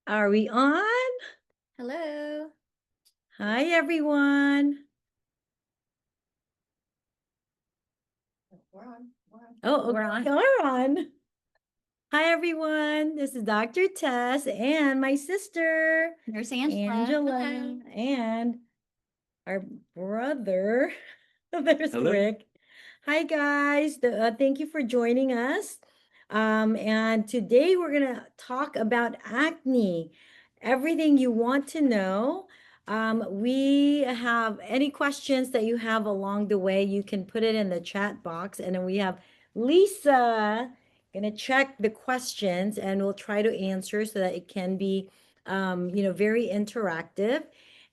Are we on? Hello. Hi, everyone. We're on. Oh, We're okay, on. we're on. Hi, everyone. This is Dr. Tess and my sister, There's Angela. Angela, and our brother. There's Hello. Rick. Hi, guys. Thank you for joining us. And today we're going to talk about acne, everything you want to know. We have any questions that you have along the way, you can put it in the chat box. And then we have Lisa going to check the questions and we'll try to answer so that it can be, very interactive.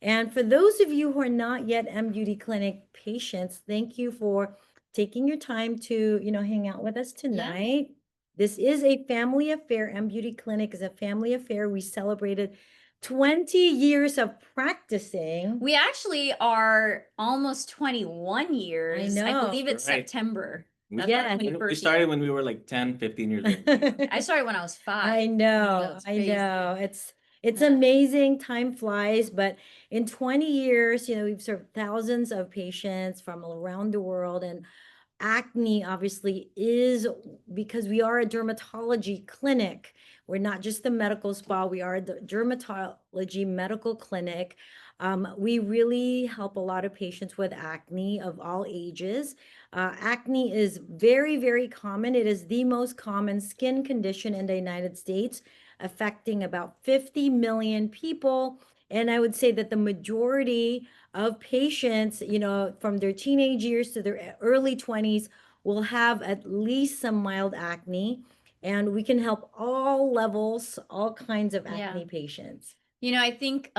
And for those of you who are not yet M Beauty Clinic patients, thank you for taking your time to, hang out with us tonight. This is a family affair. M Beauty Clinic is a family affair. We celebrated 20 years of practicing. We actually are almost 21 years. I know. believe it's Right. September. That's Yeah. our We 21st started year. when we were like 10, 15 years old. I started when I was 5. I know, That's I crazy. know. It's Yeah. amazing. Time flies, but in 20 years, we've served thousands of patients from around the world. And acne obviously is because we are a dermatology clinic. We're not just the medical spa, we are the dermatology medical clinic. We really help a lot of patients with acne of all ages. Acne is very, very common. It is the most common skin condition in the United States, affecting about 50 million people. And I would say that the majority of patients, from their teenage years to their early 20s will have at least some mild acne. And we can help all levels, all kinds of acne patients. I think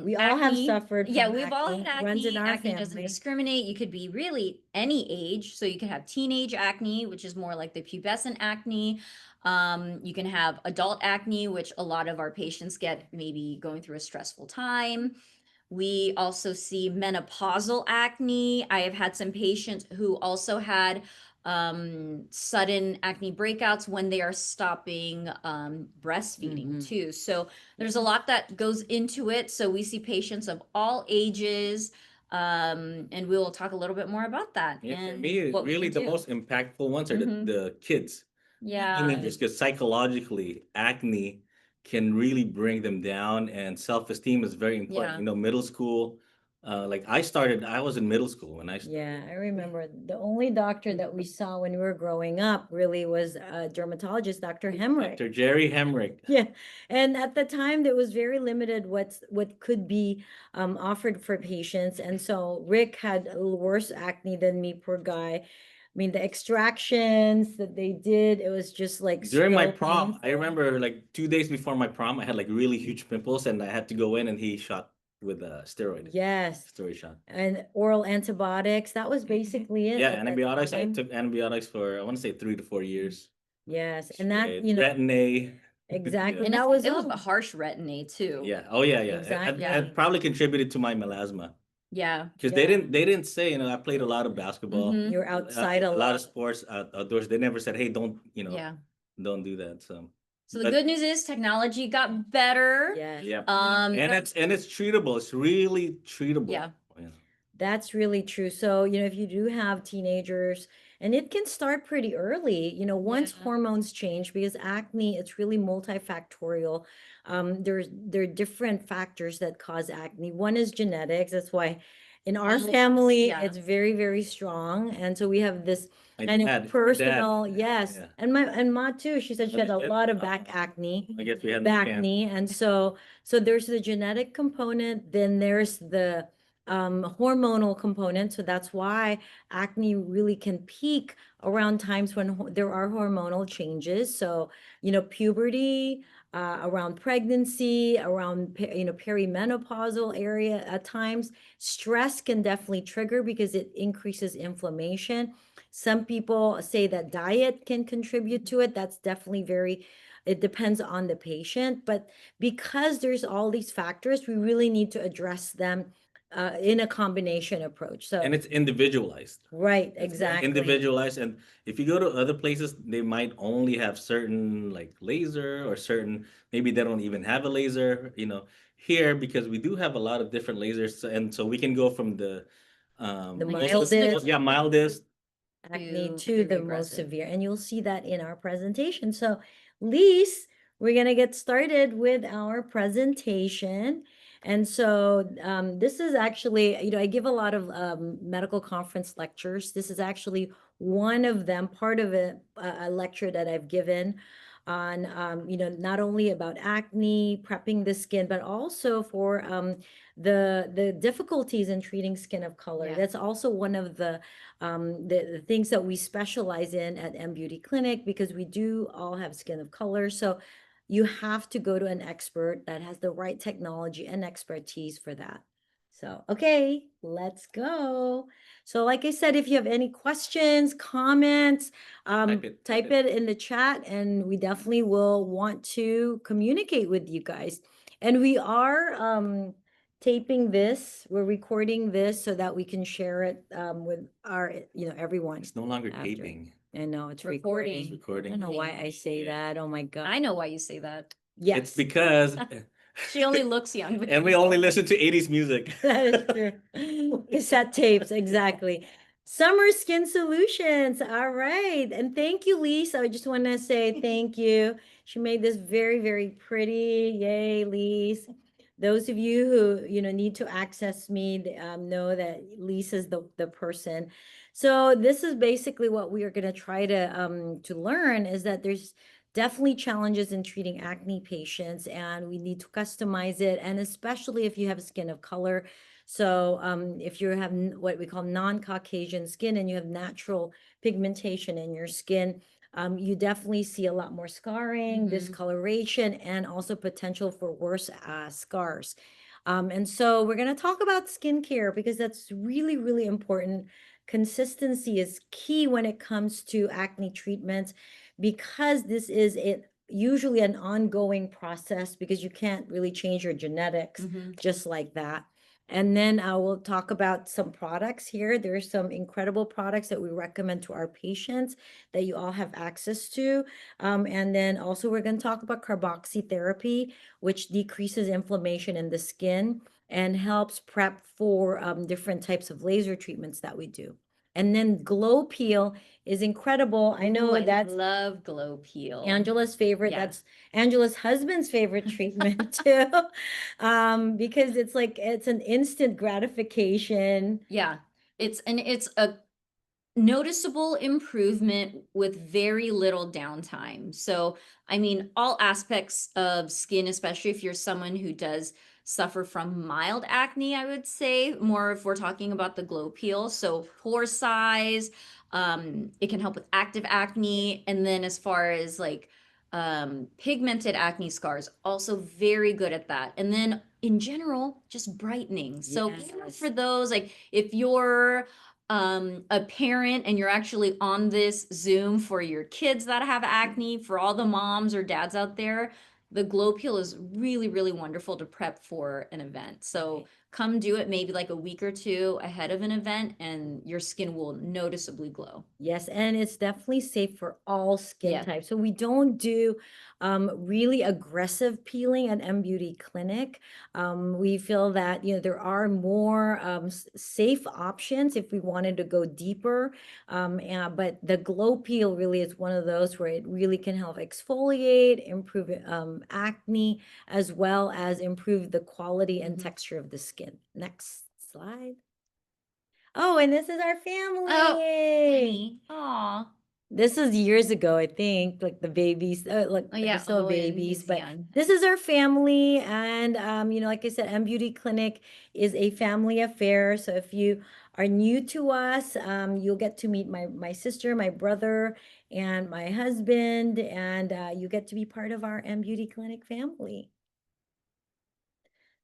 We all have suffered Yeah, from we've all acne. had It runs in acne. our Acne doesn't family. discriminate. You could be really any age. So you could have teenage acne, which is more like the pubescent acne. You can have adult acne, which a lot of our patients get maybe going through a stressful time. We also see menopausal acne. I have had some patients who also had sudden acne breakouts when they are stopping breastfeeding too. So there's a lot that goes into it. So we see patients of all ages, and we will talk a little bit more about that. Yeah, for and me, what we really can the do. most impactful ones are the kids, Yeah. teenagers, because psychologically, acne can really bring them down, and self-esteem is very important. Yeah. You know, middle school, I was in middle school when I started. Yeah, I remember the only doctor that we saw when we were growing up really was a dermatologist, Dr. Hemrick. Dr. Jerry Hemrick. Yeah, and at the time there was very limited what could be offered for patients, and so Rick had a little worse acne than me, poor guy. I mean, the extractions that they did, it was just like During my so prom, I painful. remember like 2 days before my prom, I had like really huge pimples, and I had to go in, and he shot with a Yes, steroid shot. and oral antibiotics. That was basically it Yeah, at that antibiotics. I time. took antibiotics for I want to say 3 to 4 years Yes, and that, straight. Retin-A. exactly, And that was it was all. a harsh retin-A too. Yeah. Oh yeah, yeah. Exactly. It probably contributed to my melasma Yeah. because they didn't say, I played a lot of basketball, You're outside a a lot lot. of sports outdoors. They never said, hey, don't Yeah. don't do that. So. So the But good news is technology got better. Yes. yeah, And it's treatable. It's really treatable. yeah. Yeah. That's really true. So, if you do have teenagers, and it can start pretty early, once hormones change, because acne, it's really multifactorial. There are different factors that cause acne. One is genetics. That's why in our family, Yeah. it's very, very strong. And so we have this My kind of dad, my personal, dad. yes. Yeah. And Ma too, she said she had a lot of back acne. I guess we had Back the chance. acne. And so there's the genetic component, then there's the hormonal component. So that's why acne really can peak around times when there are hormonal changes. So, puberty, around pregnancy, around, perimenopausal area at times. Stress can definitely trigger because it increases inflammation. Some people say that diet can contribute to it. That's definitely it depends on the patient. But because there's all these factors, we really need to address them in a combination approach. So And it's individualized. right, It's exactly. individualized. And if you go to other places, they might only have certain like laser or certain, maybe they don't even have a laser, here, because we do have a lot of different lasers. And so we can go from the The most, mildest yeah, mildest. acne To to very the most aggressive. severe, and you'll see that in our presentation. So, Lise, we're gonna get started with our presentation. And so this is actually, I give a lot of medical conference lectures. This is actually one of them, part of a lecture that I've given on, not only about acne, prepping the skin, but also for the difficulties in treating skin of color. Yeah. That's also one of the things that we specialize in at M Beauty Clinic, because we do all have skin of color. So you have to go to an expert that has the right technology and expertise for that. So, okay, let's go. So like I said, if you have any questions, comments, type it in the chat, and we definitely will want to communicate with you guys. And we are taping this, we're recording this so that we can share it with our, everyone. It's no longer after. taping. I know it's Recording. It's recording. I don't know why I say that. Oh my God. I know why you say that. Yes. It's because She only looks young. But and we only listen to 80s music. That is true. Cassette tapes, exactly. Summer Skin Solutions. All right. And thank you, Lisa. I just want to say thank you. She made this very, very pretty. Yay, Lisa. Those of you who, need to access me, know that Lisa's the person. So this is basically what we are going to try to learn, is that there's definitely challenges in treating acne patients, and we need to customize it. And especially if you have skin of color. So if you have what we call non-Caucasian skin and you have natural pigmentation in your skin, you definitely see a lot more scarring, discoloration, and also potential for worse scars. And so we're going to talk about skincare, because that's really, really important. Consistency is key when it comes to acne treatments, because this is usually an ongoing process, because you can't really change your genetics just like that. And then I will talk about some products here. There's some incredible products that we recommend to our patients that you all have access to. And then also we're going to talk about carboxytherapy, which decreases inflammation in the skin and helps prep for different types of laser treatments that we do. And then Glow Peel is incredible. I know I that's love Glow Peel. Angela's favorite. Yeah. That's Angela's husband's favorite treatment too. Because it's an instant gratification. Yeah. It's a noticeable improvement with very little downtime. So, I mean, all aspects of skin, especially if you're someone who does suffer from mild acne, I would say, more if we're talking about the Glow Peel. So pore size, it can help with active acne. And then as far as like pigmented acne scars, also very good at that. And then in general, just brightening. So even for those, like if you're a parent and you're actually on this Zoom for your kids that have acne, for all the moms or dads out there, the Glow Peel is really, really wonderful to prep for an event. So come do it maybe like a week or two ahead of an event, and your skin will noticeably glow. Yes, and it's definitely safe for all skin types. So we don't do really aggressive peeling at M Beauty Clinic. We feel that there are more safe options if we wanted to go deeper. But the Glow Peel really is one of those where it really can help exfoliate, improve acne, as well as improve the quality and texture of the skin. Next slide. Oh, and this is our family. Oh, honey. Aw. This is years ago, I think, like the babies, like Oh, yeah. they're still Owen, babies, he's but young. this is our family. And, like I said, M Beauty Clinic is a family affair. So if you are new to us, you'll get to meet my sister, my brother, and my husband, and you get to be part of our M Beauty Clinic family.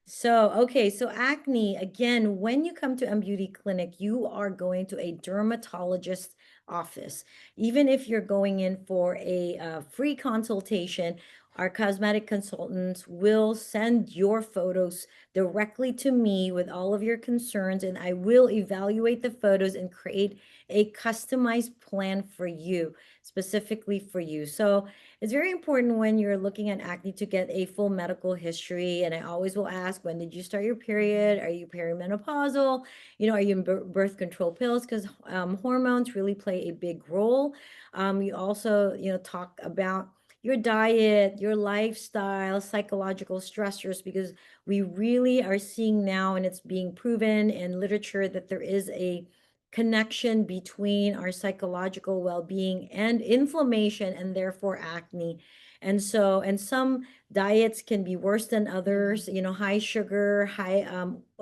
So, okay, so acne, again, when you come to M Beauty Clinic, you are going to a dermatologist office. Even if you're going in for a free consultation, our cosmetic consultants will send your photos directly to me with all of your concerns, and I will evaluate the photos and create a customized plan for you, specifically for you. So it's very important when you're looking at acne to get a full medical history. And I always will ask, when did you start your period? Are you perimenopausal? Are you in birth control pills? Because hormones really play a big role. You also, talk about your diet, your lifestyle, psychological stressors, because we really are seeing now, and it's being proven in literature, that there is a connection between our psychological well-being and inflammation, and therefore acne. And some diets can be worse than others. High sugar, high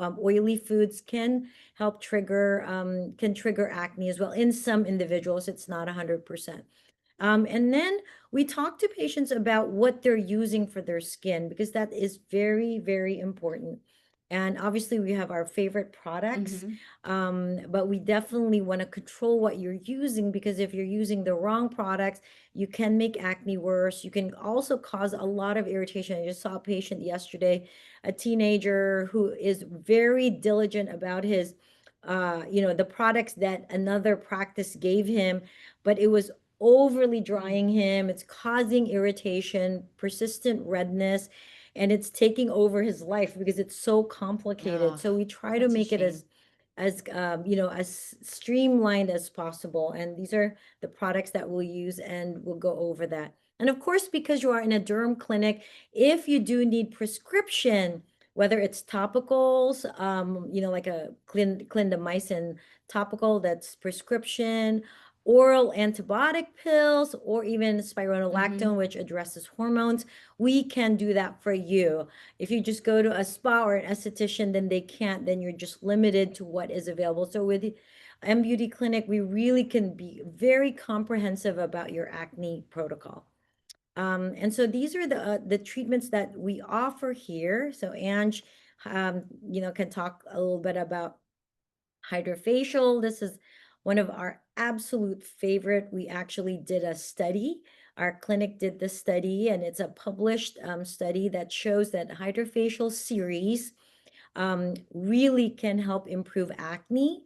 oily foods can trigger acne as well. In some individuals, it's not 100%. And then we talk to patients about what they're using for their skin, because that is very, very important. And obviously, we have our favorite products, but we definitely want to control what you're using, because if you're using the wrong products, you can make acne worse. You can also cause a lot of irritation. I just saw a patient yesterday, a teenager who is very diligent about the products that another practice gave him, but it was overly drying him. It's causing irritation, persistent redness, and it's taking over his life because it's so complicated. Oh, So we try to that's a make it shame. as streamlined as possible. And these are the products that we'll use, and we'll go over that. And of course, because you are in a derm clinic, if you do need prescription, whether it's topicals, like a clindamycin topical that's prescription, oral antibiotic pills, or even spironolactone, which addresses hormones, we can do that for you. If you just go to a spa or an esthetician, then they can't, then you're just limited to what is available. So with the M Beauty Clinic, we really can be very comprehensive about your acne protocol. And so these are the treatments that we offer here. So Ange, can talk a little bit about hydrofacial. This is one of our absolute favorite. We actually did a study. Our clinic did the study, and it's a published study that shows that hydrofacial series really can help improve acne.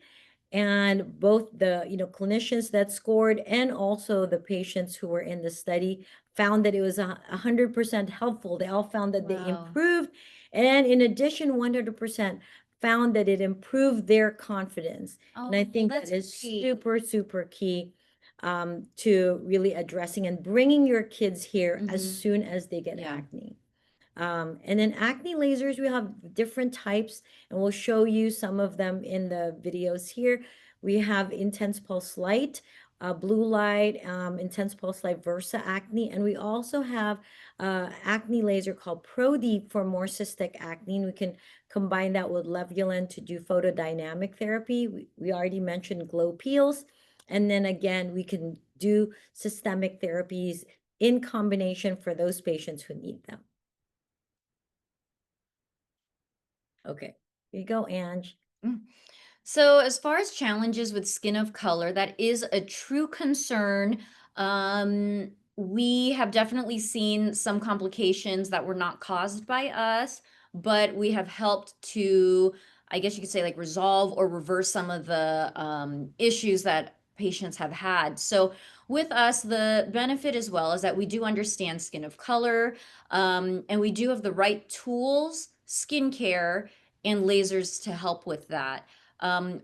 And both the clinicians that scored and also the patients who were in the study found that it was 100% helpful. They all found that they Wow. improved, and in addition, 100% found that it improved their confidence. And I Oh, think that that's is great. super, super key to really addressing and bringing your kids here as soon as they get Yeah. acne. And then acne lasers, we have different types, and we'll show you some of them in the videos here. We have intense pulse light, blue light, intense pulse light Versa acne, and we also have acne laser called Pro Deep for more cystic acne. And we can combine that with Levulan to do photodynamic therapy. We already mentioned glow peels, and then again, we can do systemic therapies in combination for those patients who need them. Okay, here you go, Ange. So, as far as challenges with skin of color, that is a true concern. We have definitely seen some complications that were not caused by us, but we have helped to, I guess you could say, like resolve or reverse some of the issues that patients have had. So, with us, the benefit as well is that we do understand skin of color, and we do have the right tools, skincare, and lasers to help with that.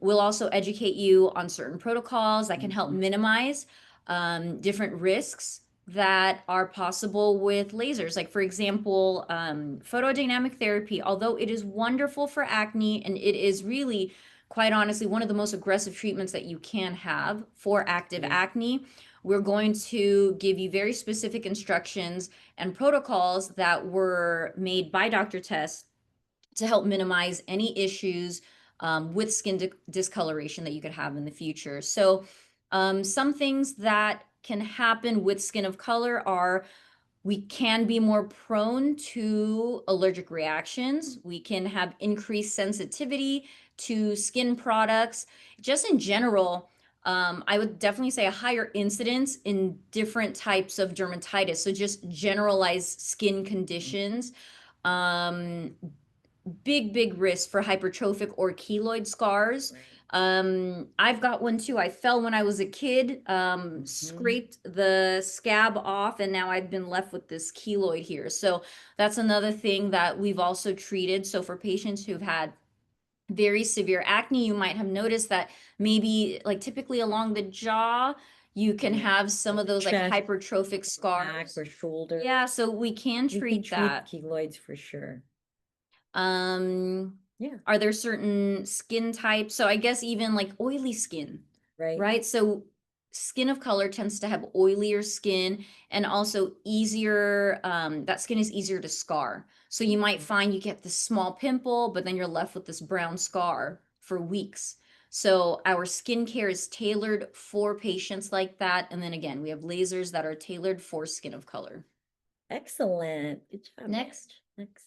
We'll also educate you on certain protocols that can help minimize different risks that are possible with lasers. Like, for example, photodynamic therapy, although it is wonderful for acne and it is really, quite honestly, one of the most aggressive treatments that you can have for active acne. We're going to give you very specific instructions and protocols that were made by Dr. Tess to help minimize any issues with skin discoloration that you could have in the future. So, some things that can happen with skin of color are we can be more prone to allergic reactions. We can have increased sensitivity to skin products. Just in general, I would definitely say a higher incidence in different types of dermatitis. So just generalized skin conditions. Um, big risk for hypertrophic or keloid scars. I've got one too. I fell when I was a kid, scraped the scab off, and now I've been left with this keloid here. So that's another thing that we've also treated. So for patients who've had very severe acne, you might have noticed that maybe like typically along the jaw, you can have some of those like Chest, hypertrophic back scars. or shoulder. Yeah, so we can We can treat treat that. keloids for sure. Yeah. Are there certain skin types? So I guess even like oily skin, Right. right? So skin of color tends to have oilier skin and also easier, that skin is easier to scar. So you might find you get this small pimple, but then you're left with this brown scar for weeks. So our skincare is tailored for patients like that. And then again, we have lasers that are tailored for skin of color. Excellent. Good job. Next. Next.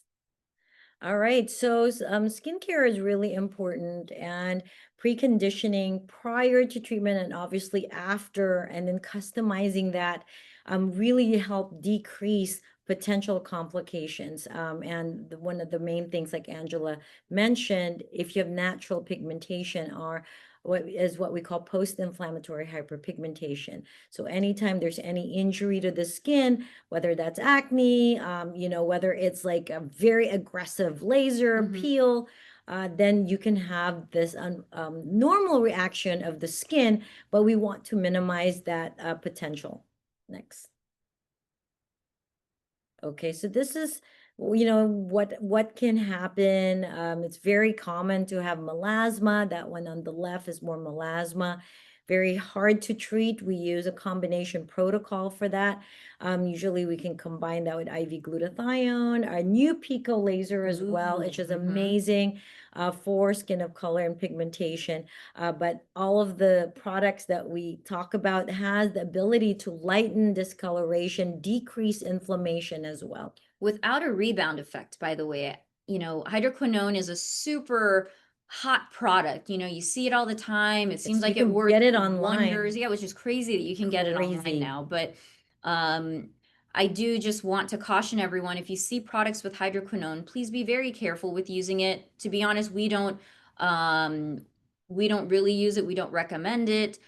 All right, so skincare is really important, and preconditioning prior to treatment and obviously after, and then customizing that really help decrease potential complications. And one of the main things, like Angela mentioned, if you have natural pigmentation, are what we call post-inflammatory hyperpigmentation. So anytime there's any injury to the skin, whether that's acne, whether it's like a very aggressive laser peel, then you can have this normal reaction of the skin, but we want to minimize that potential. Next. Okay, so this is, what can happen. It's very common to have melasma. That one on the left is more melasma. Very hard to treat. We use a combination protocol for that. Usually we can combine that with IV glutathione, our new Pico laser as well, which is amazing for skin of color and pigmentation. But all of the products that we talk about has the ability to lighten discoloration, decrease inflammation as well. Without a rebound effect, by the way. Hydroquinone is a super hot product. You see it all the time. It seems like it works get it online. wonders. Yeah, which is crazy that you can get it online now. But I do just want to caution everyone, if you see products with hydroquinone, please be very careful with using it. To be honest, we don't really use it. We don't recommend it.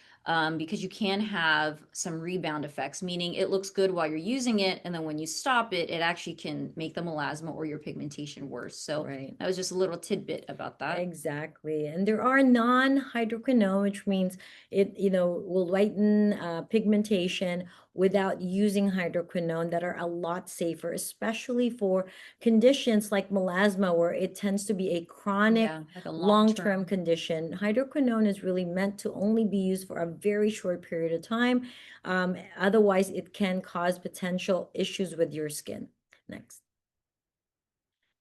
Because you can have some rebound effects, meaning it looks good while you're using it, and then when you stop it, it actually can make the melasma or your pigmentation worse. So that was just a little tidbit about that. Exactly. And there are non-hydroquinone, which means it, will lighten pigmentation without using hydroquinone, that are a lot safer, especially for conditions like melasma, where it tends to be a chronic, like a long-term condition. Hydroquinone is really meant to only be used for a very short period of time. Otherwise, it can cause potential issues with your skin. Next.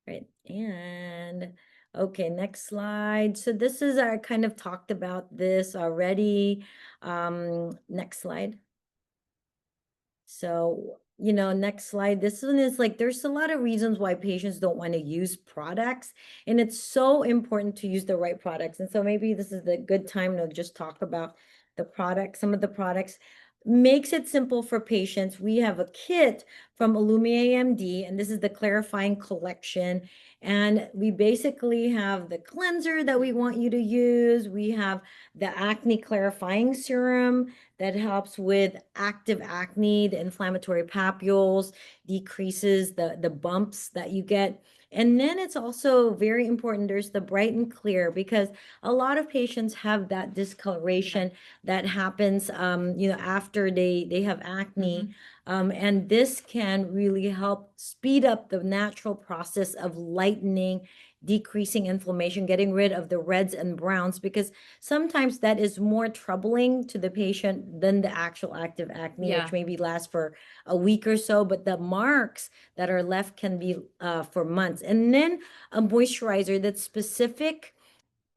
Right. And okay, next slide. So this is, I kind of talked about this already. Next slide. So, next slide. This one is like, there's a lot of reasons why patients don't want to use products, and it's so important to use the right products. And so maybe this is the good time to just talk about the products. Some of the products makes it simple for patients. We have a kit from Illumia AMD, and this is the clarifying collection. And we basically have the cleanser that we want you to use. We have the acne clarifying serum that helps with active acne, the inflammatory papules, decreases the bumps that you get. And then it's also very important, there's the bright and clear, because a lot of patients have that discoloration that happens, after they have acne. And this can really help speed up the natural process of lightening, decreasing inflammation, getting rid of the reds and browns, because sometimes that is more troubling to the patient than the actual active acne, which maybe lasts for a week or so, but the marks that are left can be for months. And then a moisturizer that's specific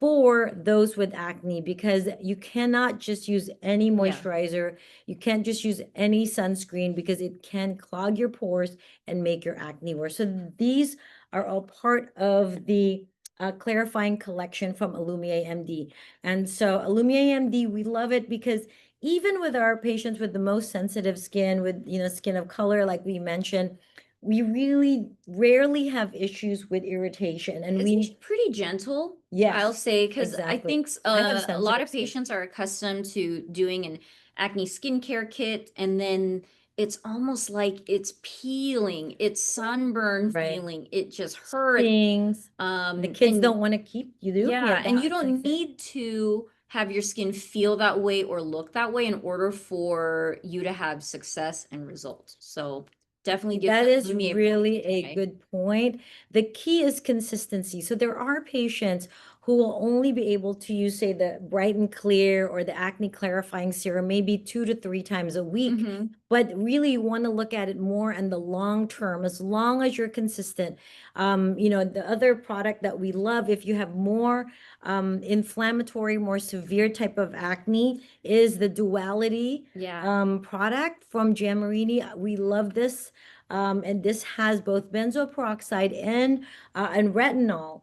for those with acne, because you cannot just use any moisturizer. You can't just use any sunscreen, because it can clog your pores and make your acne worse. So these are all part of the clarifying collection from Illumier MD. And so Illumier MD, we love it because even with our patients with the most sensitive skin, with, skin of color, like we mentioned, we really rarely have issues with irritation. And It's we, pretty gentle. yes, I'll say, because I exactly. think I have a lot sensitive of skin. patients are accustomed to doing an acne skincare kit, and then it's almost like it's peeling, it's sunburn Right. feeling, it just hurts. Things, the kids and don't want to keep you doing yeah, it. and you That's don't like- need to have your skin feel that way or look that way in order for you to have success and results. So definitely give That is Illumia really a try. good point. The key is consistency. So there are patients who will only be able to use, say, the Bright and Clear or the acne clarifying serum maybe 2 to 3 times a week. Mhm. But really, you want to look at it more in the long term, as long as you're consistent. The other product that we love, if you have more inflammatory, more severe type of acne, is the Duality Yeah. product from Giammarini. We love this. And this has both benzoyl peroxide and retinol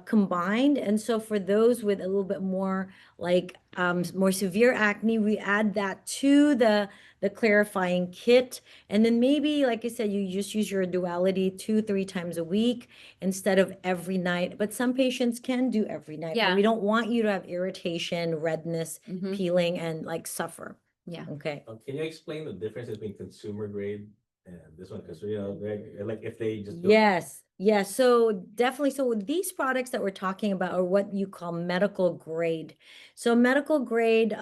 combined. And so for those with a little bit more like more severe acne, we add that to the clarifying kit. And then maybe, like I said, you just use your Duality 2-3 times a week instead of every night. But some patients can do every night, but Yeah. we don't want you to have irritation, redness, Mhm. peeling, and like suffer. Yeah. Okay. Can you explain the difference between consumer grade and this one? Because, like if they just Yes, yes. So definitely. So these products that we're talking about are what you call medical grade. So medical grade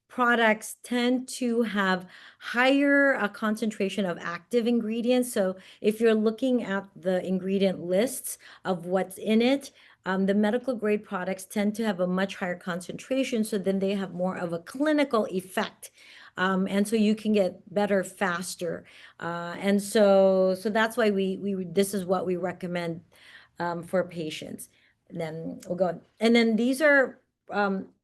products tend to have higher concentration of active ingredients. So if you're looking at the ingredient lists of what's in it, the medical grade products tend to have a much higher concentration. So then they have more of a clinical effect. And so you can get better faster. And so that's why this is what we recommend for patients. And then we'll go. And then these are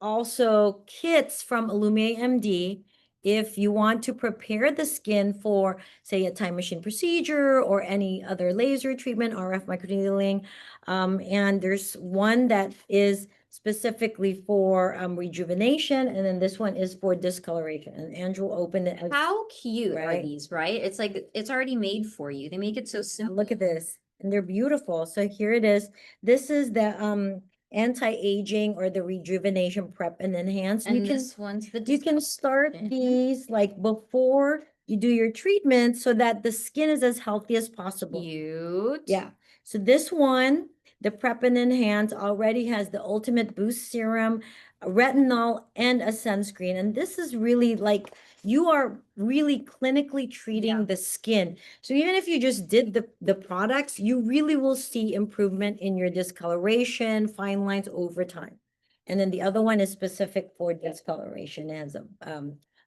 also kits from Illumia MD. If you want to prepare the skin for, say, a time machine procedure or any other laser treatment, RF microneedling, and there's one that is specifically for rejuvenation, and then this one is for discoloration. And Andrew will open it. How cute are Right. these, right? It's like it's already made for you. They make it so simple. Look at this, and they're beautiful. So here it is. This is the anti-aging or the rejuvenation prep and enhance. And this one's the You can start discoloration. these like before you do your treatment so that the skin is as healthy as possible. Cute. Yeah. So this one, the Prep and Enhance, already has the Ultimate Boost Serum, a retinol, and a sunscreen. And this is really like you are really clinically treating Yeah. the skin. So even if you just did the products, you really will see improvement in your discoloration, fine lines over time. And then the other one is specific for discoloration as a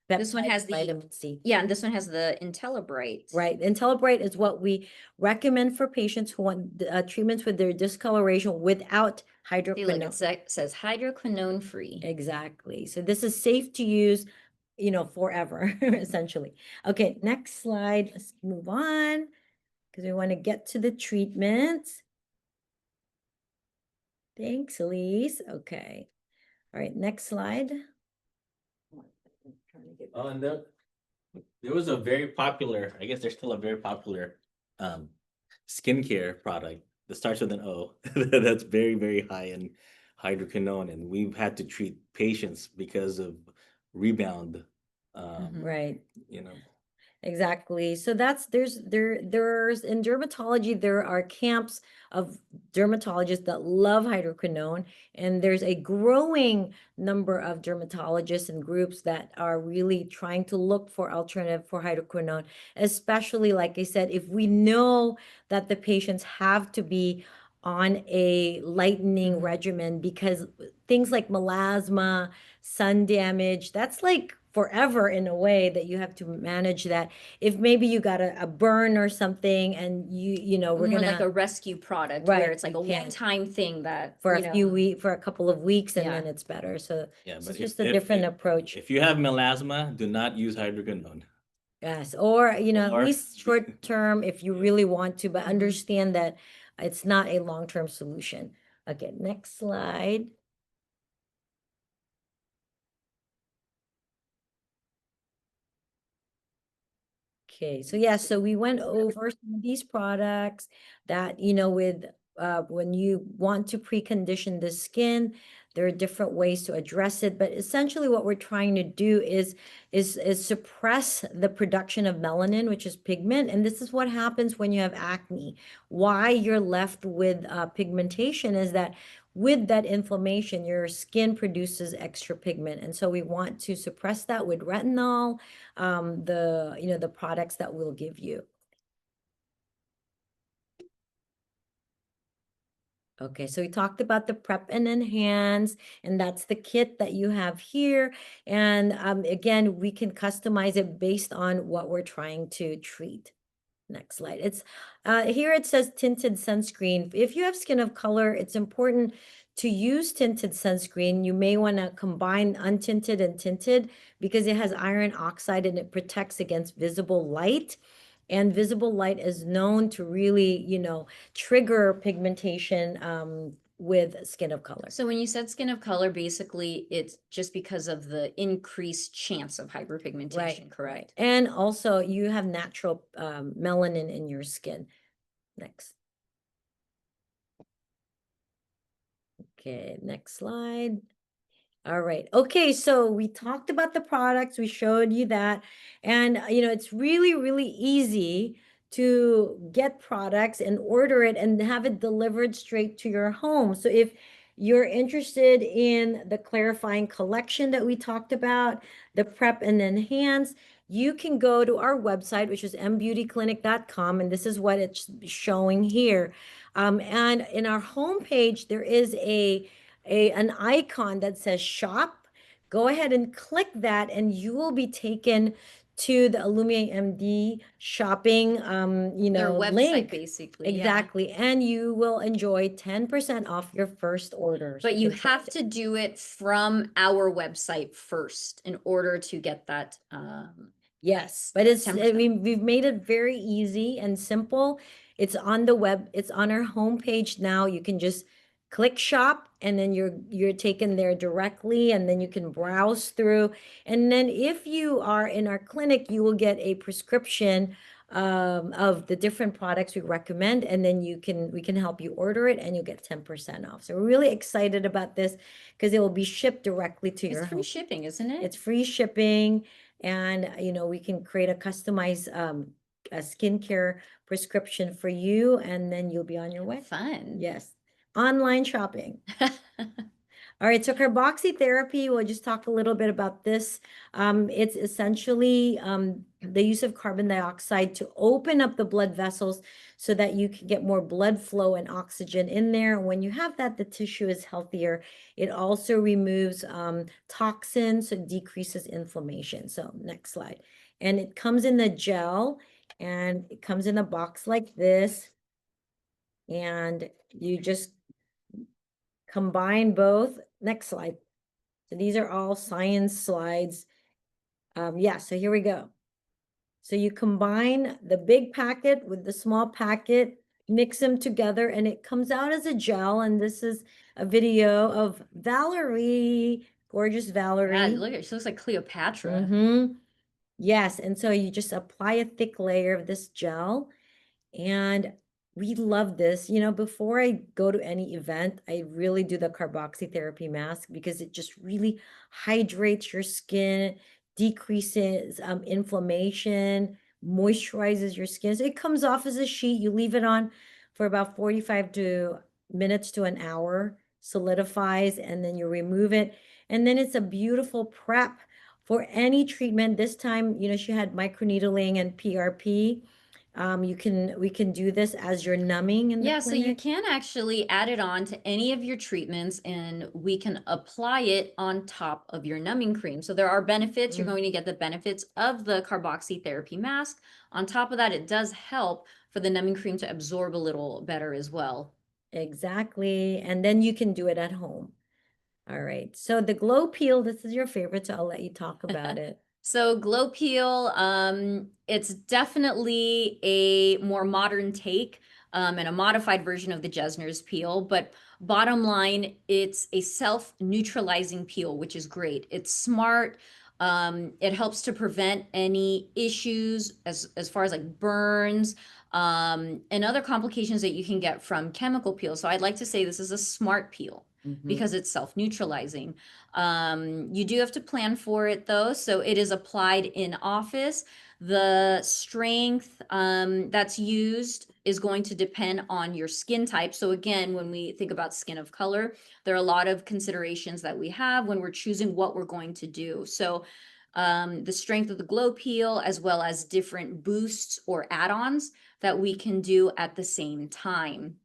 This one peptide has the vitamin C. Yeah, and this one has the IntelliBright. Right. IntelliBright is what we recommend for patients who want treatments with their discoloration without See, look, hydroquinone. it says hydroquinone free. Exactly. So this is safe to use, forever, essentially. Okay, next slide. Let's move on because we want to get to the treatments. Thanks, Elise. Okay. All right, next slide. Oh, and there was a very popular, I guess there's still a very popular skincare product that starts with an O that's very, very high in hydroquinone, and we've had to treat patients because of rebound. Right. You know, Exactly. So there's in dermatology, there are camps of dermatologists that love hydroquinone, and there's a growing number of dermatologists and groups that are really trying to look for alternative for hydroquinone, especially like I said, if we know that the patients have to be on a lightening regimen because things like melasma, sun damage, that's like forever in a way that you have to manage that. If maybe you got a burn or something and we're More gonna like a rescue product Right, where it's like you a can't. one-time thing that, for you a few know, weeks, for a couple of weeks, and Yeah. then it's better. So yeah, it's but just a different approach. if you have melasma, do not use hydroquinone. Yes, or at Or- least short term if you really want to, but Mhm. understand that it's not a long-term solution. Okay, next slide. Okay, so yeah, so we went over some of these products that, with when you want to precondition the skin, there are different ways to address it. But essentially what we're trying to do is suppress the production of melanin, which is pigment. And this is what happens when you have acne. Why you're left with pigmentation is that with that inflammation, your skin produces extra pigment. And so we want to suppress that with retinol, the products that we'll give you. Okay, so we talked about the prep and enhance, and that's the kit that you have here. And again, we can customize it based on what we're trying to treat. Next slide. It's here it says tinted sunscreen. If you have skin of color, it's important to use tinted sunscreen. You may want to combine untinted and tinted because it has iron oxide and it protects against visible light. And visible light is known to really, trigger pigmentation with skin of color. So when you said skin of color, basically it's just because of the increased chance of hyperpigmentation, correct? And also you have natural melanin in your skin. Next. Okay, next slide. All right. Okay, so we talked about the products, we showed you that. And, it's really, really easy to get products and order it and have it delivered straight to your home. So if you're interested in the clarifying collection that we talked about, the prep and enhance, you can go to our website, which is mbeautyclinic.com, and this is what it's showing here. And in our homepage, there is an icon that says shop. Go ahead and click that and you will be taken to the Illumia MD shopping Their website, link. basically. Yeah. Exactly. And you will enjoy 10% off your first order. But you have to do it from our website first in order to get that. Yes, but I 10%. mean, we've made it very easy and simple. It's on the web, it's on our homepage now. You can just click shop and then you're taken there directly and then you can browse through. And then if you are in our clinic, you will get a prescription of the different products we recommend, and then we can help you order it and you'll get 10% off. So we're really excited about this because it will be shipped directly to your It's free home. shipping, isn't it? It's free shipping. And, we can create a customized a skincare prescription for you, and then you'll be on your way. Fun. Yes. Online shopping. All right, so carboxy therapy, we'll just talk a little bit about this. It's essentially the use of carbon dioxide to open up the blood vessels so that you can get more blood flow and oxygen in there. When you have that, the tissue is healthier. It also removes toxins, so decreases inflammation. So next slide. And it comes in the gel, and it comes in a box like this. And you just combine both. Next slide. So these are all science slides. Yeah, so here we go. So you combine the big packet with the small packet, mix them together, and it comes out as a gel. And this is a video of Valerie, gorgeous Valerie. Yeah, look at, she looks like Cleopatra. Mm-hmm. Yes, and so you just apply a thick layer of this gel, and we love this. Before I go to any event, I really do the carboxy therapy mask because it just really hydrates your skin, decreases inflammation, moisturizes your skin. So it comes off as a sheet. You leave it on for about 45 minutes to an hour, solidifies, and then you remove it. And then it's a beautiful prep for any treatment. This time, she had microneedling and PRP. We can do this as you're numbing in the Yeah, so you clinic. can actually add it on to any of your treatments and we can apply it on top of your numbing cream. So there are benefits. You're going to get the benefits of the carboxy therapy mask. On top of that, it does help for the numbing cream to absorb a little better as well. Exactly. And then you can do it at home. All right. So the glow peel, this is your favorite, so I'll let you talk about it. So Glow Peel, it's definitely a more modern take and a modified version of the Jesner's peel. But Bottom line, it's a self-neutralizing peel, which is great. It's smart. It helps to prevent any issues as far as like burns, and other complications that you can get from chemical peels. So I'd like to say this is a smart peel because it's self-neutralizing. You do have to plan for it though. So it is applied in office. The strength that's used is going to depend on your skin type. So again, when we think about skin of color, there are a lot of considerations that we have when we're choosing what we're going to do. So the strength of the glow peel, as well as different boosts or add-ons that we can do at the same time.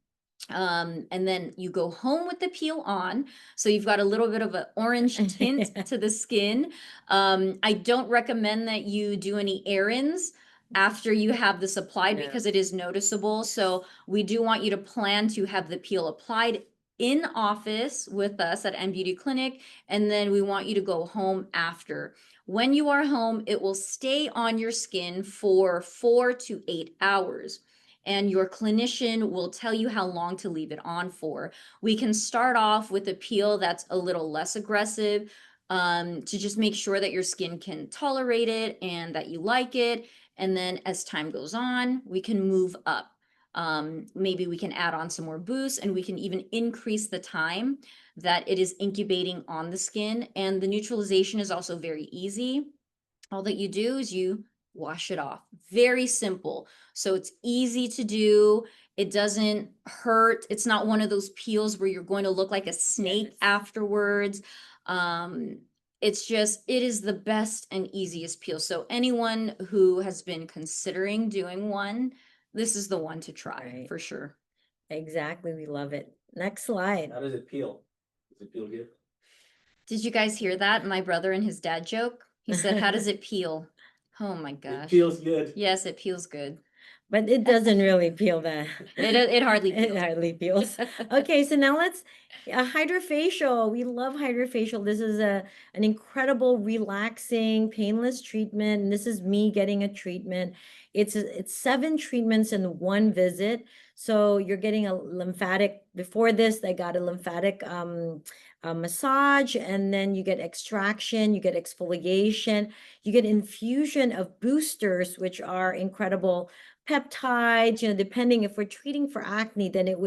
And then you go home with the peel on. So you've got a little bit of an orange tint to the skin. I don't recommend that you do any errands after you have this applied because it is noticeable. So we do want you to plan to have the peel applied in office with us at M Beauty Clinic, and then we want you to go home after. When you are home, it will stay on your skin for 4 to 8 hours. And your clinician will tell you how long to leave it on for. We can start off with a peel that's a little less aggressive, to just make sure that your skin can tolerate it and that you like it. And then as time goes on, we can move up. Maybe we can add on some more boosts, and we can even increase the time that it is incubating on the skin. And the neutralization is also very easy. All that you do is you wash it off. Very simple. So it's easy to do. It doesn't hurt. It's not one of those peels where you're going to look like a snake afterwards. It's just, it is the best and easiest peel. So anyone who has been considering doing one, this is the one to try for sure. Exactly. We love it. Next slide. How does it peel? Does it peel good? Did you guys hear that? My brother and his dad joke. He said, "How does it peel?" Oh my gosh. It peels good. Yes, it peels good. But it doesn't really peel that. It hardly It peels. hardly peels. Okay, so now let's hydrofacial. We love hydrofacial. This is an incredible, relaxing, painless treatment. And this is me getting a treatment. It's 7 treatments in one visit. So you're getting a lymphatic. Before this, I got a lymphatic massage, and then you get extraction, you get exfoliation, you get infusion of boosters, which are incredible peptides, depending if we're treating for acne, then it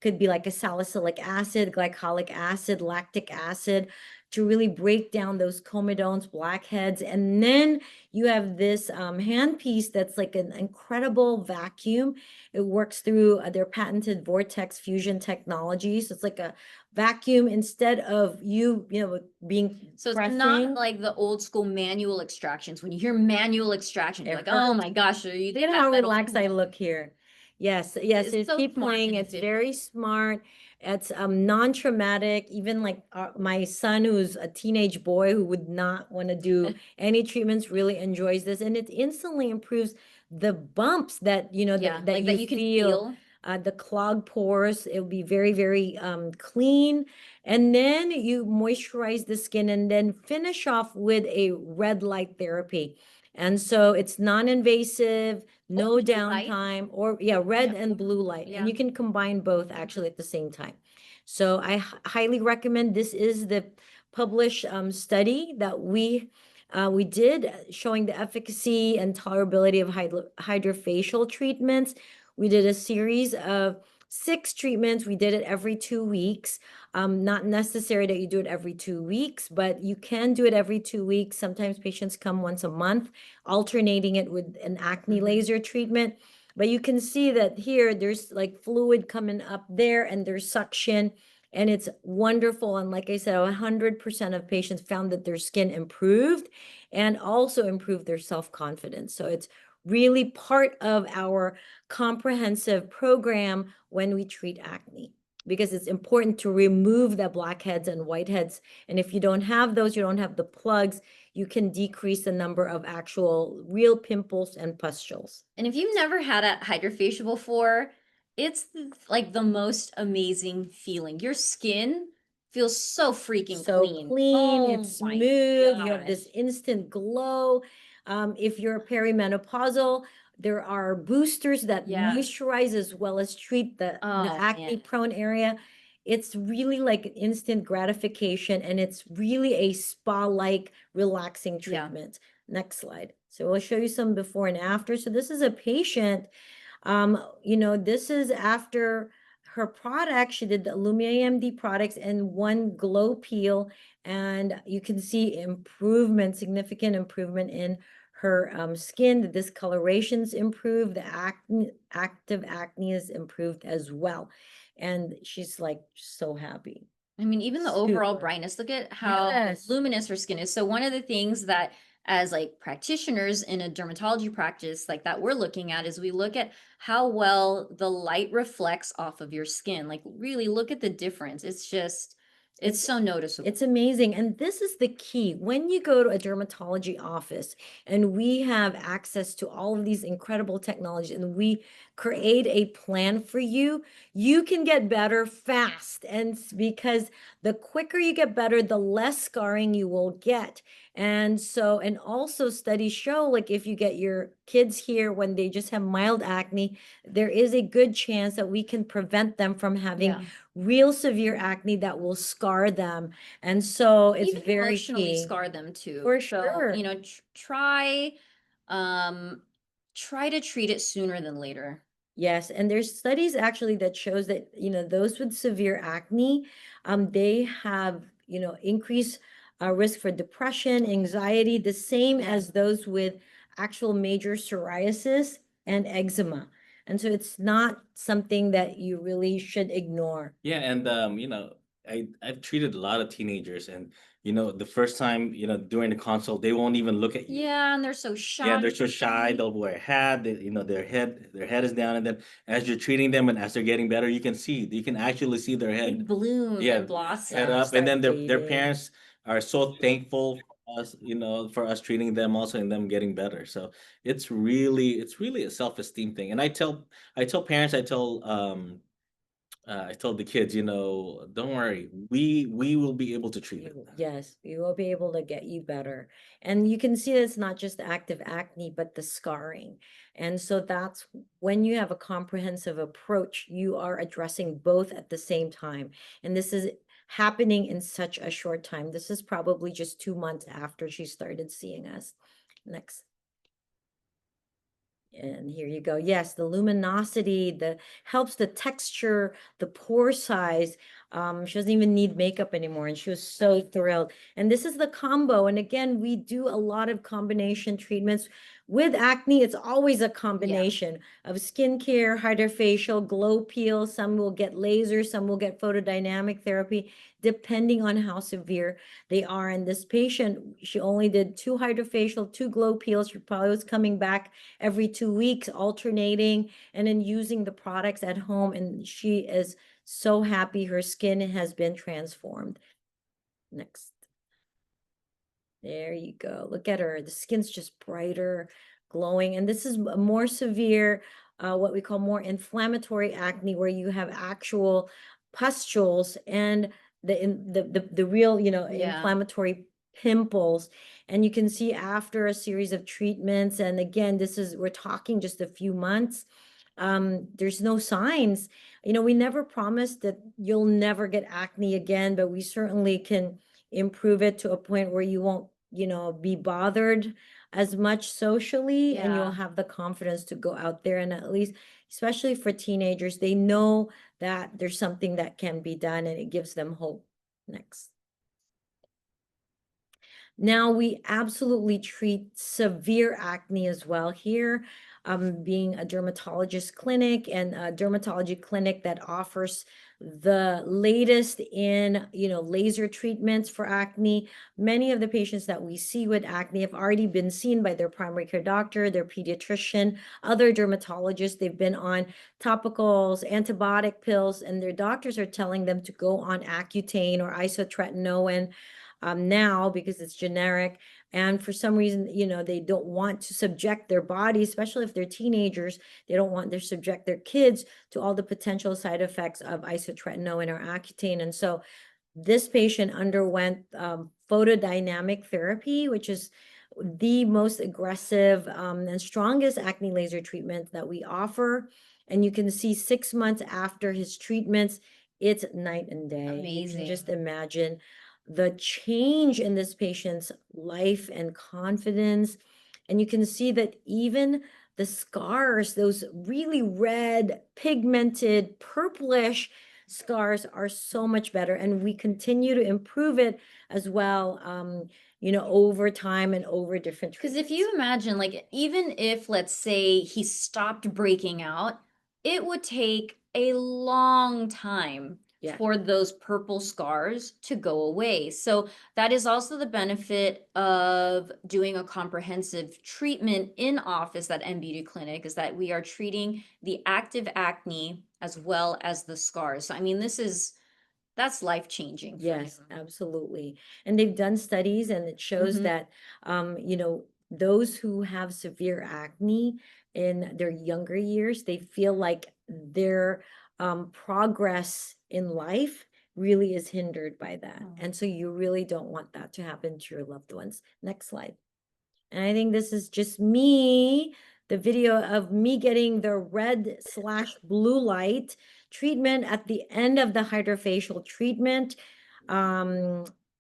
could be like a salicylic acid, glycolic acid, lactic acid to really break down those comedones, blackheads. And then you have this handpiece that's like an incredible vacuum. It works through their patented vortex fusion technology. So it's like a vacuum instead of being So it's pressing. not like the old school manual extractions. When you hear manual extraction, you're It like, oh hurts. my gosh, are you Look at how relaxed I look here. Yes, yes, It's it's so keep smart playing. and It's efficient. very smart. It's non-traumatic. Even like my son, who's a teenage boy who would not want to do any treatments, really enjoys this, and it instantly improves the bumps that Yeah, that like you that you can feel. feel. The clogged pores, it'll be very, very clean. And then you moisturize the skin and then finish off with a red light therapy. And so it's non-invasive, no Blue light. downtime, or red and blue light. And you can combine both actually at the same time. So I highly recommend. This is the published study that we did showing the efficacy and tolerability of hydrofacial treatments. We did a series of 6 treatments. We did it every 2 weeks. Not necessary that you do it every 2 weeks, but you can do it every 2 weeks. Sometimes patients come once a month, alternating it with an acne laser treatment. But you can see that here there's like fluid coming up there and there's suction, and it's wonderful. And like I said, 100% of patients found that their skin improved and also improved their self-confidence. So it's really part of our comprehensive program when we treat acne, because it's important to remove the blackheads and whiteheads. And if you don't have those, you don't have the plugs, you can decrease the number of actual real pimples and pustules. And if you've never had a hydrofacial before, it's like the most amazing feeling. Your skin feels so freaking So clean, Oh it's my smooth, you have this gosh. instant glow. If you're perimenopausal, there are boosters that Yeah. moisturize as well as treat the Oh, acne man. prone area. it's really like instant gratification, and it's really a spa-like relaxing Yeah. treatment. Next slide. So I'll show you some before and after. So this is a patient, this is after her product. She did the Lumia AMD products and one glow peel, and you can see improvement, significant improvement in her skin. The discolorations improved, the active acne is improved as well. And she's like so happy. I mean, even the overall Super. brightness, look at how Yes. luminous her skin is. So one of the things that as like practitioners in a dermatology practice like that we're looking at is we look at how well the light reflects off of your skin. Like really look at the difference. It's just it's so noticeable. It's amazing. And this is the key. When you go to a dermatology office and we have access to all of these incredible technologies and we create a plan for you, you can get better fast. And because the quicker you get better, the less scarring you will get. And so, and also studies show, like if you get your kids here when they just have mild acne, there is a good chance that we can prevent them from having Yeah. real severe acne that will scar them. And so it's Even very emotionally key. scar them too. For So, sure. try to treat it sooner than later. Yes, and there's studies actually that shows that, those with severe acne, they have, increased risk for depression, anxiety, the same as those with actual major psoriasis and eczema. And so it's not something that you really should ignore. Yeah, and I've treated a lot of teenagers, and the first time, during the consult, they won't even look at you. Yeah, and they're so shy. Yeah, they're so shy. They'll wear a hat. Their head is down, and then as you're treating them, and as they're getting better, you can actually see their It head, blooms yeah, and blossoms. head up, and then their Fading. parents are so thankful for us, for us treating them also and them getting better. So it's really a self-esteem thing. And I tell parents, I told the kids, don't worry, we will be able to treat it. Yes, we will be able to get you better. And you can see it's not just active acne, but the scarring. And so that's when you have a comprehensive approach, you are addressing both at the same time. And this is happening in such a short time. This is probably just 2 months after she started seeing us. Next. And here you go. Yes, the luminosity, the helps the texture, the pore size. She doesn't even need makeup anymore, and she was so thrilled. And this is the combo. And again, we do a lot of combination treatments. With acne, it's always a combination of skincare, hydrofacial, glow peel. Some will get laser, some will get photodynamic therapy, depending on how severe they are. And this patient, she only did 2 hydrofacial, 2 glow peels. She probably was coming back every 2 weeks, alternating, and then using the products at home. And she is so happy. Her skin has been transformed. Next. There you go. Look at her. The skin's just brighter, glowing. And this is a more severe, what we call more inflammatory acne, where you have actual pustules and the real, inflammatory pimples. And you can see after a series of treatments, and again, we're talking just a few months, there's no signs. We never promised that you'll never get acne again, but we certainly can improve it to a point where you won't, be bothered as much socially, and you'll have the confidence to go out there, and at least, especially for teenagers, they know that there's something that can be done, and it gives them hope. Next. Now we absolutely treat severe acne as well here, being a dermatologist clinic and a dermatology clinic that offers the latest in, laser treatments for acne. Many of the patients that we see with acne have already been seen by their primary care doctor, their pediatrician, other dermatologists. They've been on topicals, antibiotic pills, and their doctors are telling them to go on Accutane or isotretinoin now because it's generic. And for some reason, they don't want to subject their body, especially if they're teenagers. They don't want to subject their kids to all the potential side effects of isotretinoin or Accutane. And so this patient underwent photodynamic therapy, which is the most aggressive and strongest acne laser treatment that we offer. And you can see 6 months after his treatments, it's night and day. You can just Amazing. imagine the change in this patient's life and confidence. And you can see that even the scars, those really red, pigmented, purplish scars, are so much better. And we continue to improve it as well, over time and over different Because treatments. if you imagine, like, even if, let's say, he stopped breaking out, it would take a long time Yeah. for those purple scars to go away. So that is also the benefit of doing a comprehensive treatment in office at M Beauty Clinic, is that we are treating the active acne as well as the scars. So I mean, that's life-changing for Yes, him. absolutely. And they've done studies, and it shows Mhm. that, those who have severe acne in their younger years, they feel like their progress in life really is hindered by that. Oh. And so you really don't want that to happen to your loved ones. Next slide. And I think this is just me, the video of me getting the red/blue light treatment at the end of the hydrofacial treatment.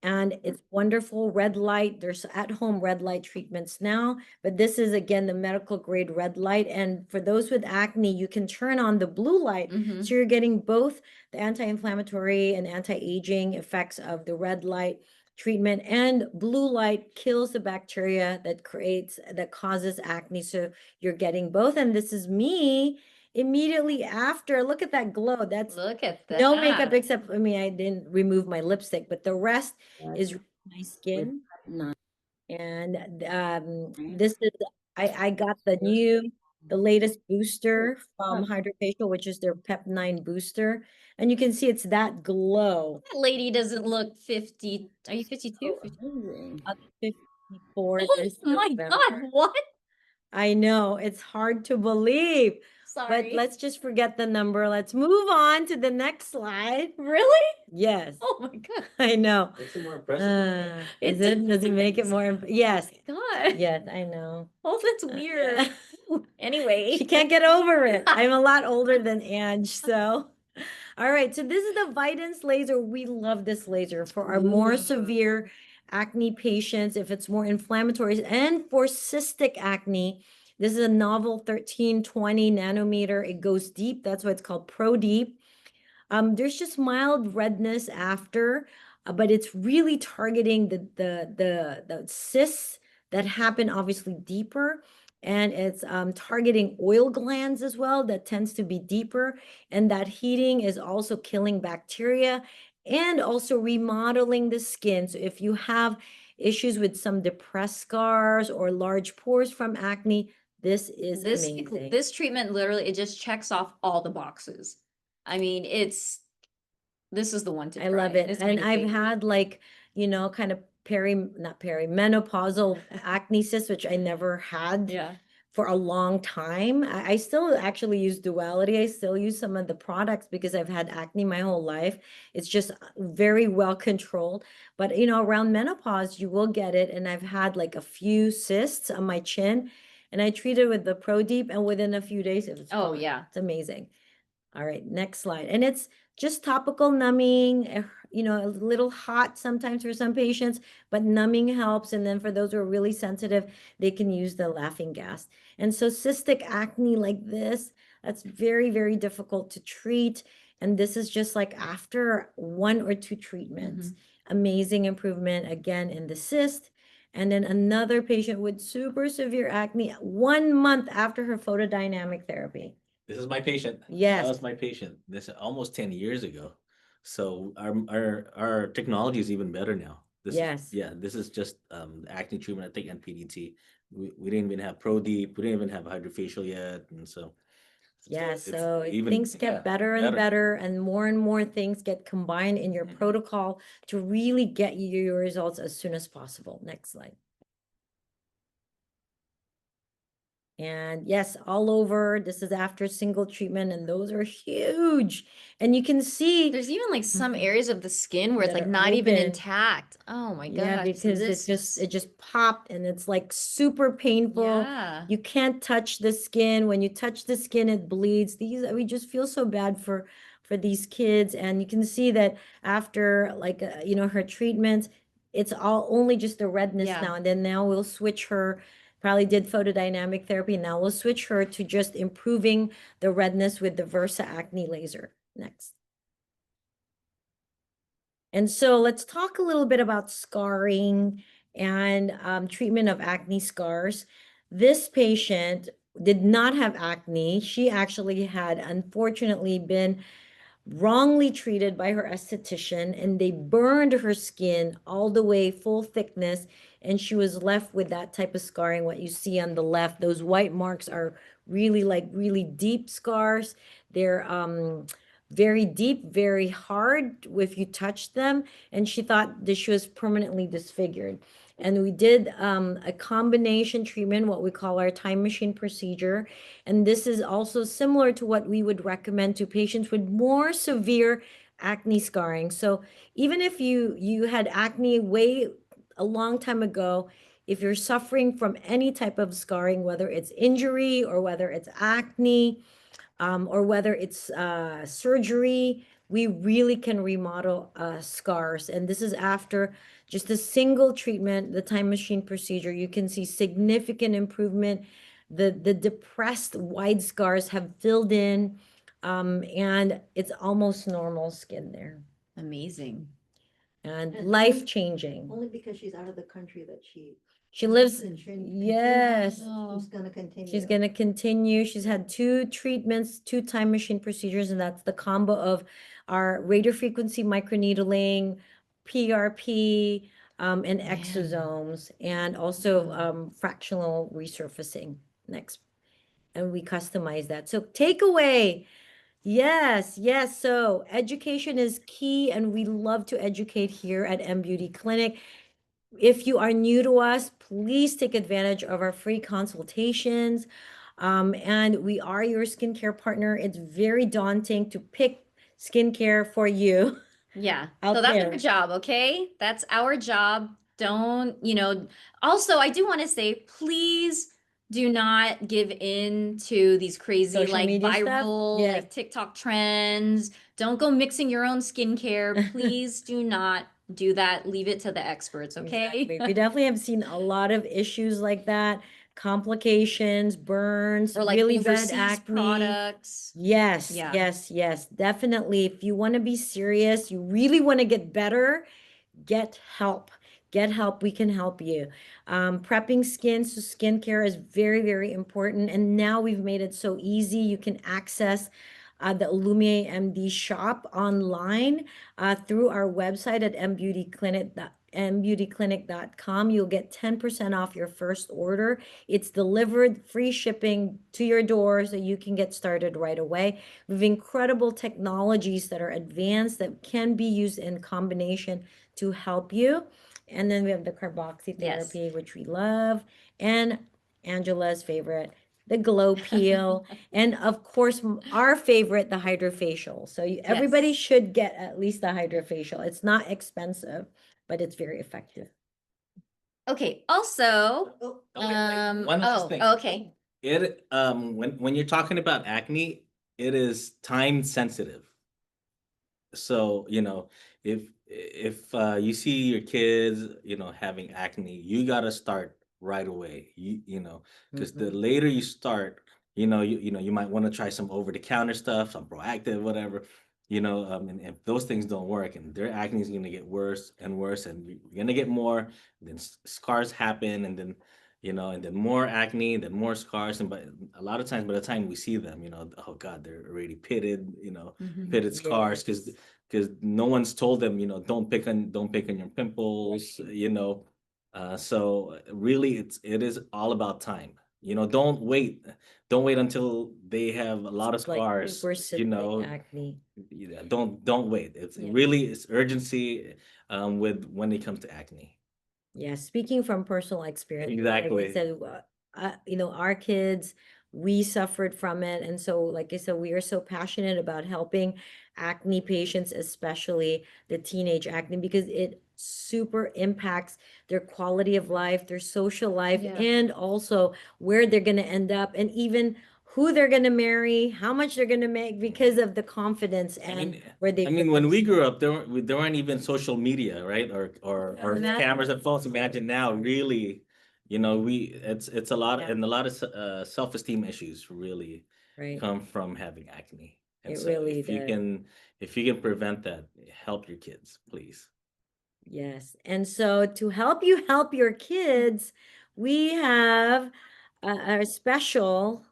And it's wonderful red light. There's at-home red light treatments now, but this is again the medical grade red light. And for those with acne, you can turn on the blue light. Mhm. So you're getting both the anti-inflammatory and anti-aging effects of the red light treatment, and blue light kills the bacteria that causes acne. So you're getting both. And this is me immediately after. Look at that glow. That's Look at no makeup that. except, I mean, I didn't remove my lipstick, but the rest is my skin. And this is, I got the latest booster from Hydrofacial, which is their Pep 9 booster. And you can see it's that glow. That lady doesn't look 50. Are you 52? I'm 54 Oh this my November. God, what? I know, it's hard to believe. But Sorry. let's just forget the number. Let's move on to the next slide. Really? Yes, Oh my God. I know. Makes it more impressive. Is it? Does it make it more? Yes, God. yes, I know. Oh, that's weird. Anyway. She can't get over it. I'm a lot older than Ange, so. All right, so this is the Vidance laser. We love this laser for our more severe acne patients, if it's more inflammatory, and for cystic acne. This is a novel 1320 nanometer. It goes deep. That's why it's called Pro Deep. There's just mild redness after, but it's really targeting the cysts that happen obviously deeper, and it's targeting oil glands as well. That tends to be deeper, and that heating is also killing bacteria and also remodeling the skin. So if you have issues with some depressed scars or large pores from acne, this is amazing. This treatment literally, it just checks off all the boxes. I mean, this is the one to I try. love it. It's And my I've favorite. had like, kind of not menopausal acne cysts, which I never had Yeah. for a long time. I still actually use Duality. I still use some of the products because I've had acne my whole life. It's just very well controlled. But, around menopause, you will get it. And I've had like a few cysts on my chin, and I treated with the Pro Deep, and within a few days, it was Oh, gone. yeah. It's amazing. All right, next slide. And it's just topical numbing, a little hot sometimes for some patients, but numbing helps. And then for those who are really sensitive, they can use the laughing gas. And so cystic acne like this, that's very, very difficult to treat. And this is just like after 1 or 2 treatments, amazing improvement again in the cyst. And then another patient with super severe acne 1 month after her photodynamic therapy. This is my patient. Yes. That was my patient. This almost 10 years ago. So our technology is even better now. Yes. This is just acne treatment, I think, and PDT. We didn't even have Pro Deep. We didn't even have hydrofacial yet, and so Yeah, it's so even things get better and better, and more things get combined in your protocol to really get you your results as soon as possible. Next slide. And yes, all over. This is after single treatment, and those are huge. And you can see There's even like some areas of the skin where it's that like are not even open. intact. Oh my Yeah, gosh. because it just popped, and it's like super painful. Yeah. You can't touch the skin. When you touch the skin, it bleeds. We just feel so bad for for these kids. And you can see that after like, you know, her treatment, it's all only just the redness Yeah. now. And then now we'll switch her, probably did photodynamic therapy. Now we'll switch her to just improving the redness with the Versa Acne laser. Next. And so let's talk a little bit about scarring and treatment of acne scars. This patient did not have acne. She actually had unfortunately been wrongly treated by her esthetician, and they burned her skin all the way full thickness, and she was left with that type of scarring. What you see on the left, those white marks are really like really deep scars. They're very deep, very hard if you touch them, and she thought that she was permanently disfigured. And we did a combination treatment, what we call our time machine procedure. And this is also similar to what we would recommend to patients with more severe acne scarring. So even if you had acne way a long time ago, if you're suffering from any type of scarring, whether it's injury or whether it's acne, or whether it's surgery, we really can remodel scars. And this is after just a single treatment, the time machine procedure. You can see significant improvement. The depressed wide scars have filled in, and it's almost normal skin there. Amazing. And And life changing. Only because she's out of the country that She lives, and yes. Oh. she's gonna continue. She's going to continue. She's had 2 treatments, 2 time machine procedures, and that's the combo of our radiofrequency microneedling, PRP, and Man. exosomes, and also fractional resurfacing. Next. And we customize that. So takeaway. Yes, yes. So education is key, and we love to educate here at M Beauty Clinic. If you are new to us, please take advantage of our free consultations. And we are your skincare partner. It's very daunting to pick skincare for you. Yeah. Out So that's there. our job, okay? That's our job. Don't, also, I do want to say, please do not give in to these crazy, Social like media stuff? viral, Yes. like TikTok trends. Don't go mixing your own skincare. Please do not do that. Leave it to the experts, okay? Exactly. We definitely have seen a lot of issues like that, complications, burns, Or like really bad overseas acne. products. Yes, Yeah. yes, definitely. If you want to be serious, you really want to get better, get help. Get help. We can help you. Prepping skin, so skincare is very, very important. And now we've made it so easy. You can access the Illumia MD shop online through our website at mbeautyclinic.com. You'll get 10% off your first order. It's delivered, free shipping to your door, so you can get started right away. We have incredible technologies that are advanced that can be used in combination to help you. And then we have the carboxytherapy, which we love, and Angela's favorite, the glow peel, and of course our favorite, the hydrofacial. So everybody Yes. should get at least the hydrofacial. It's not expensive, but it's very effective. Okay. Also, Oh, One last thing. okay. It when you're talking about acne, it is time sensitive. So, if you see your kids, having acne, you gotta start right away. Because the later you start, you might want to try some over the counter stuff, some proactive, whatever. And if those things don't work, and their acne is gonna get worse and worse, and you're gonna get more, then scars happen, and then and then more acne, then more scars, and but a lot of times by the time we see them, oh God, they're already pitted, Mhm. pitted scars because Yes. no one's told them, don't pick on your pimples, so really it is all about time. Don't wait until they have a lot of It's like scars, super cystic acne. don't wait. It's urgency with when it comes to acne. Yeah, speaking from personal experience, like I Exactly. said, our kids, we suffered from it. And so, like I said, we are so passionate about helping acne patients, especially the teenage acne, because it super impacts their quality of life, their social life, Yeah. and also where they're going to end up, and even who they're going to marry, how much they're going to make because of the confidence and where they I mean, when we grew up, there weren't even social media, right? Or Imagine. cameras and phones. Imagine now, really, it's a lot, Yeah. and a lot of self-esteem issues really Right. come from having acne. And It so really if you can prevent that, help your kids, please. Yes. And so to help you help your kids, we have a special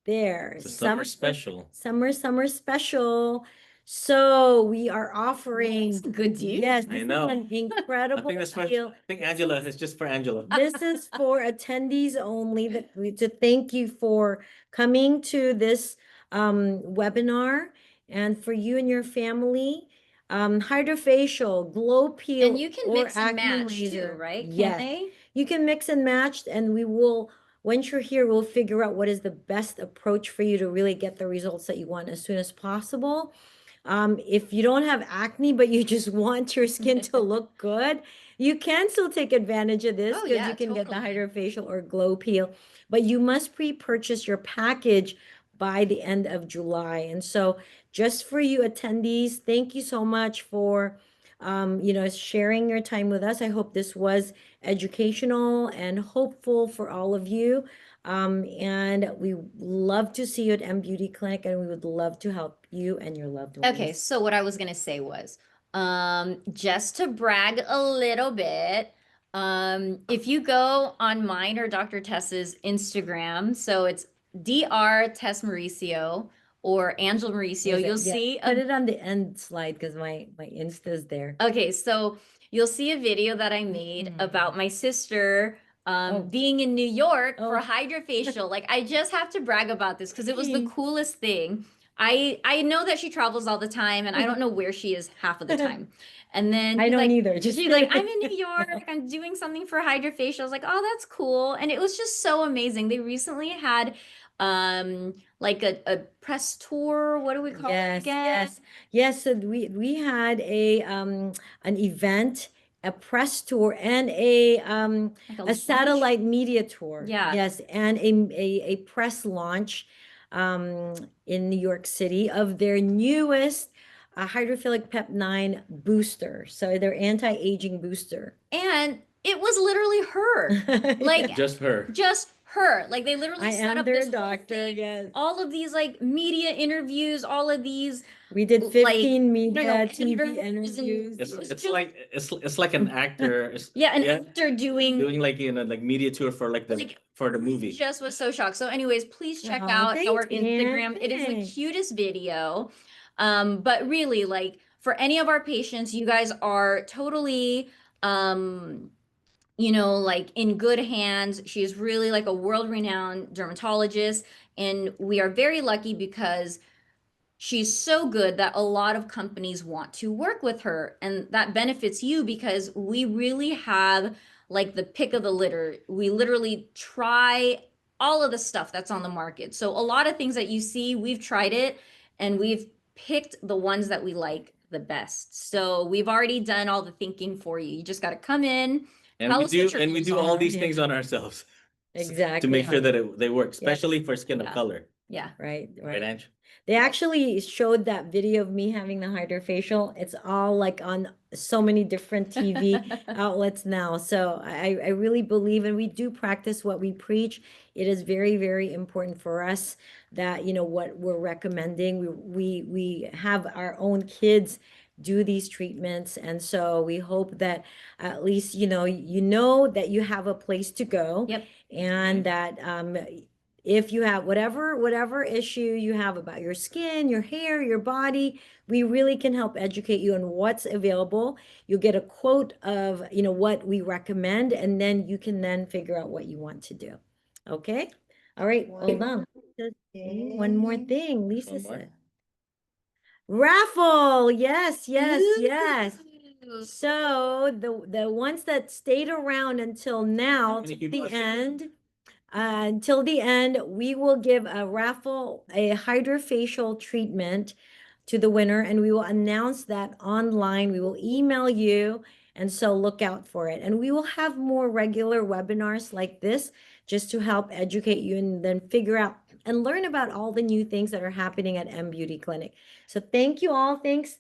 there. It's a summer special. Summer special. So we are offering. That's a good deal. Yes, I this is know. an incredible deal. I think Angela, it's just for Angela. This is for attendees only to thank you for coming to this webinar and for you and your family. Hydrofacial, glow peel, And you can or mix and acne match laser. too, right? Can't Yes. they? You can mix and match, and we will, once you're here, we'll figure out what is the best approach for you to really get the results that you want as soon as possible. If you don't have acne, but you just want your skin to look good, you can still take advantage of this Oh, because yeah, you can get the totally. hydrofacial or glow peel, but you must pre-purchase your package by the end of July. And so just for you attendees, thank you so much for sharing your time with us. I hope this was educational and hopeful for all of you. And we love to see you at M Beauty Clinic, and we would love to help you and your loved ones. Okay, so what I was gonna say was, just to brag a little bit, if you go on mine or Dr. Tess's Instagram, so it's Dr. Tess Mauricio or Angela Mauricio, you'll see Put it on the end slide because my Insta's there. Okay, so you'll see a video that I made about my sister being in New York for hydrofacial. Like, I just have to brag about this because it was the coolest thing. I know that she travels all the time, and I don't know where she is half of the time. And then I don't either. She's like, I'm in New York, I'm doing something for hydrofacial. I was like, oh, that's cool. And it was just so amazing. They recently had like a press tour. What do we call it again? Yes. So we had an event, a press tour, and Like a launch? satellite media tour. Yeah. Yes, and a press launch in New York City of their newest hydrophilic pep 9 booster. So their anti-aging booster. And it was literally her. Like Just her. just her. Like they literally I set am up their this whole doctor, thing, yes. all of these like media interviews, all of these We did like, 15 media interviews TV interviews. It's like an actor. Yeah, an actor doing like like media tour for for the movie. Just was so shocked. So anyways, please check Oh, out thanks, our Ann. Instagram. It is the Thanks. cutest video. But really, like for any of our patients, you guys are totally like in good hands. She is really like a world-renowned dermatologist, and we are very lucky because she's so good that a lot of companies want to work with her, and that benefits you because we really have like the pick of the litter. We literally try all of the stuff that's on the market. So a lot of things that you see, we've tried it and we've picked the ones that we like the best. So we've already done all the thinking for you. You just got to come in, And tell we us what your do goals all are. these things on ourselves. Exactly. To make sure that they work, especially for skin of color. Yeah. Right. Right, Ange? They actually showed that video of me having the hydrofacial. It's all like on so many different TV outlets now. So I really believe, and we do practice what we preach. It is very, very important for us that, what we're recommending. We have our own kids do these treatments. And so we hope that at least, that you have a place to go. Yep. And that if you have whatever issue you have about your skin, your hair, your body, we really can help educate you on what's available. You'll get a quote of, what we recommend, and then you can then figure out what you want to do. Okay? All right, hold on. One more thing, Lisa One more? said. Raffle, yes. Ooh. So the ones that stayed around until now, Any to people the are saying- end, until the end, we will give a raffle, a hydrofacial treatment to the winner, and we will announce that online. We will email you, and so look out for it. And we will have more regular webinars like this just to help educate you and then figure out and learn about all the new things that are happening at M Beauty Clinic. So thank you all. Thanks,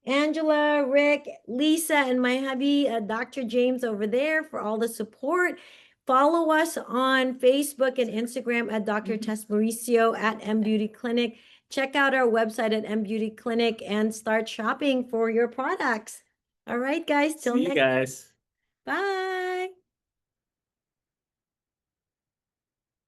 Angela, Rick, Lisa, and my hubby, Dr. James over there, for all the support. Follow us on Facebook and Instagram at Dr. Tess Mauricio at M Beauty Clinic. Check out our website at M Beauty Clinic and start shopping for your products. All right, guys, till See you next. guys. Bye.